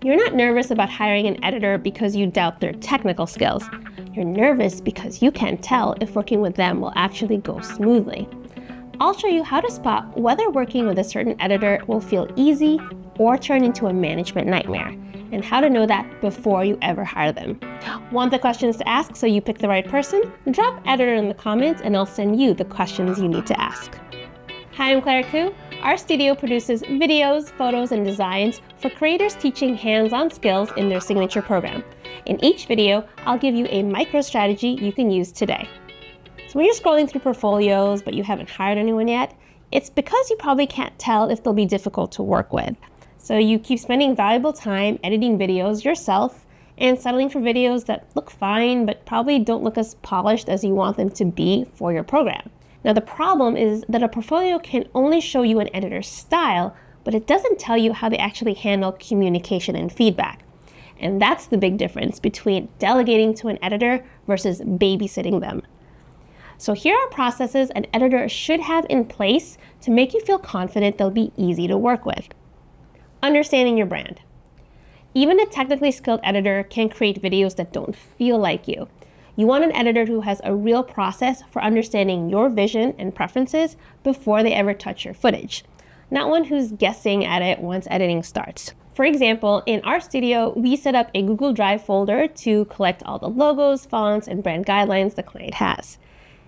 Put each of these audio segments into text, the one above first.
You're not nervous about hiring an editor because you doubt their technical skills. You're nervous because you can't tell if working with them will actually go smoothly. I'll show you how to spot whether working with a certain editor will feel easy or turn into a management nightmare, and how to know that before you ever hire them. Want the questions to ask so you pick the right person? Drop editor in the comments and I'll send you the questions you need to ask. Hi, I'm Klara. Our studio produces videos, photos, and designs for creators teaching hands-on skills in their signature program. In each video, I'll give you a micro strategy you can use today. So when you're scrolling through portfolios but you haven't hired anyone yet, it's because you probably can't tell if they'll be difficult to work with. So you keep spending valuable time editing videos yourself and settling for videos that look fine but probably don't look as polished as you want them to be for your program. Now the problem is that a portfolio can only show you an editor's style, but it doesn't tell you how they actually handle communication and feedback. And that's the big difference between delegating to an editor versus babysitting them. So here are processes an editor should have in place to make you feel confident they'll be easy to work with. Understanding your brand. Even a technically skilled editor can create videos that don't feel like you. You want an editor who has a real process for understanding your vision and preferences before they ever touch your footage, not one who's guessing at it once editing starts. For example, in our studio, we set up a Google Drive folder to collect all the logos, fonts, and brand guidelines the client has.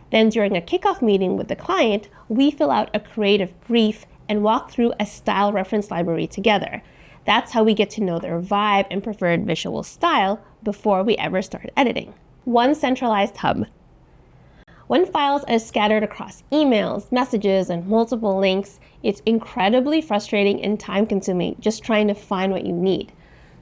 Then during a kickoff meeting with the client, we fill out a creative brief and walk through a style reference library together. That's how we get to know their vibe and preferred visual style before we ever start editing. One centralized hub. When files are scattered across emails, messages, and multiple links, it's incredibly frustrating and time-consuming just trying to find what you need.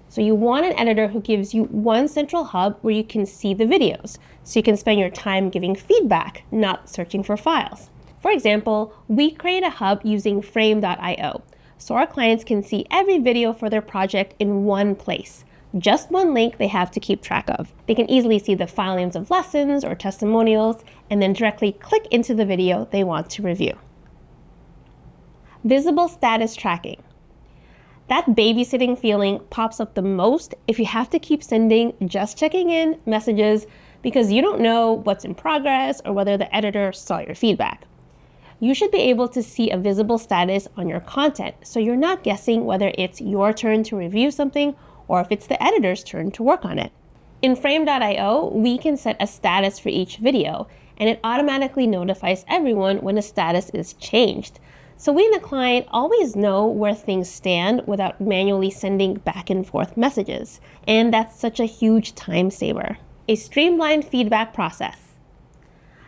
So you want an editor who gives you one central hub where you can see the videos, so you can spend your time giving feedback, not searching for files. For example, we create a hub using frame.io, so our clients can see every video for their project in one place. Just one link they have to keep track of. They can easily see the file names of lessons or testimonials and then directly click into the video they want to review. Visible status tracking. That babysitting feeling pops up the most if you have to keep sending just checking in messages because you don't know what's in progress or whether the editor saw your feedback. You should be able to see a visible status on your content so you're not guessing whether it's your turn to review something or if it's the editor's turn to work on it. In frame.io, we can set a status for each video, and it automatically notifies everyone when a status is changed. So we and the client always know where things stand without manually sending back and forth messages. And that's such a huge time saver. A streamlined feedback process.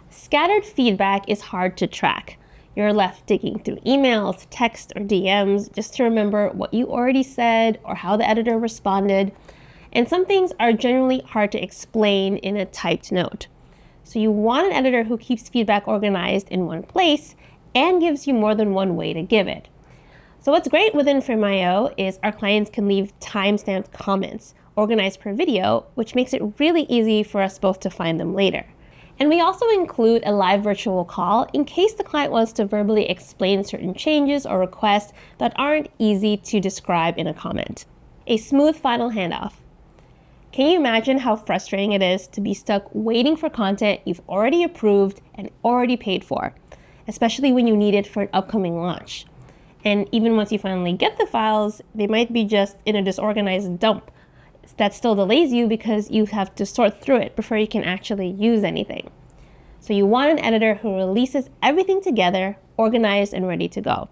Scattered feedback is hard to track. You're left digging through emails, text, or DMs just to remember what you already said or how the editor responded. And some things are generally hard to explain in a typed note. So you want an editor who keeps feedback organized in one place and gives you more than one way to give it. So what's great within Frame.io is our clients can leave timestamped comments organized per video, which makes it really easy for us both to find them later. And we also include a live virtual call in case the client wants to verbally explain certain changes or requests that aren't easy to describe in a comment. A smooth final handoff. Can you imagine how frustrating it is to be stuck waiting for content you've already approved and already paid for, especially when you need it for an upcoming launch? And even once you finally get the files, they might be just in a disorganized dump that still delays you because you have to sort through it before you can actually use anything. So you want an editor who releases everything together, organized and ready to go.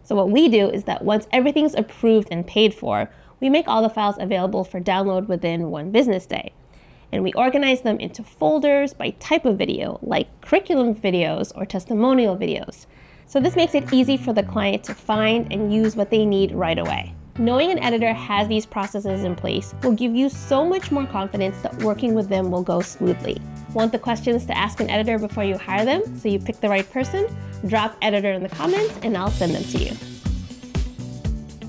So what we do is that once everything's approved and paid for, we make all the files available for download within one business day. And we organize them into folders by type of video, like curriculum videos or testimonial videos. So this makes it easy for the client to find and use what they need right away. Knowing an editor has these processes in place will give you so much more confidence that working with them will go smoothly. Want the questions to ask an editor before you hire them so you pick the right person? Drop editor in the comments and I'll send them to you.